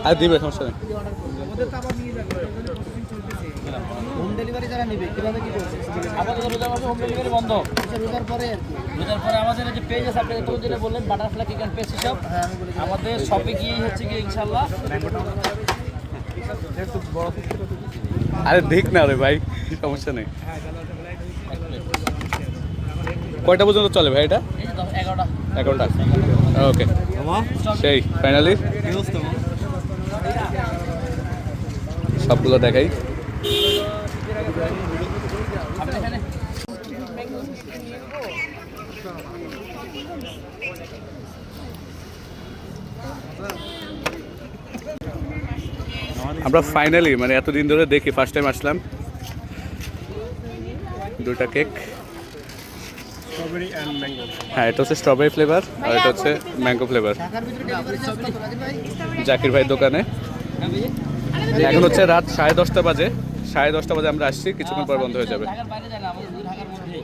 আর দিবে সমস্যা নেই। হোম ডেলিভারি যারা নেবে কিভাবে কি করছে? আমাদের রোজার মাসে হোম ডেলিভারি বন্ধ। রোজার পরে আর কি। রোজার পরে আমাদের যে পেজ আছে আপনি তো যেটা বললেন butterfly cake and pastry shop, আমাদের শপে গিয়ে হচ্ছে কি ইনশাআল্লাহ। আরে দেখ না রে ভাই, সমস্যা নেই। কয়টা পর্যন্ত চলে ভাই এটা? এই যে 11টা 11টা। ওকে, সেই ফাইনালি সবগুলো দেখাই। আপনি এখানে আমরা ফাইনালি মানে এতদিন ধরে দেখি, ফার্স্ট টাইম আসলাম। দুটা কেক, হ্যাঁ এটা হচ্ছে স্ট্রবেরি ফ্লেভার আর এটা হচ্ছে ম্যাঙ্গো ফ্লেভার। ঢাকার ভিতরে ডেলিভারি চার্জ কত রাজীব ভাই? জাকির ভাই দোকানে এখন হচ্ছে রাত 10:30 বাজে। 10:30 বাজে আমরা আসছি, কিছুক্ষণ পর বন্ধ হয়ে যাবে। ঢাকার বাইরে যায় না, আমাদের ঢাকার মধ্যে।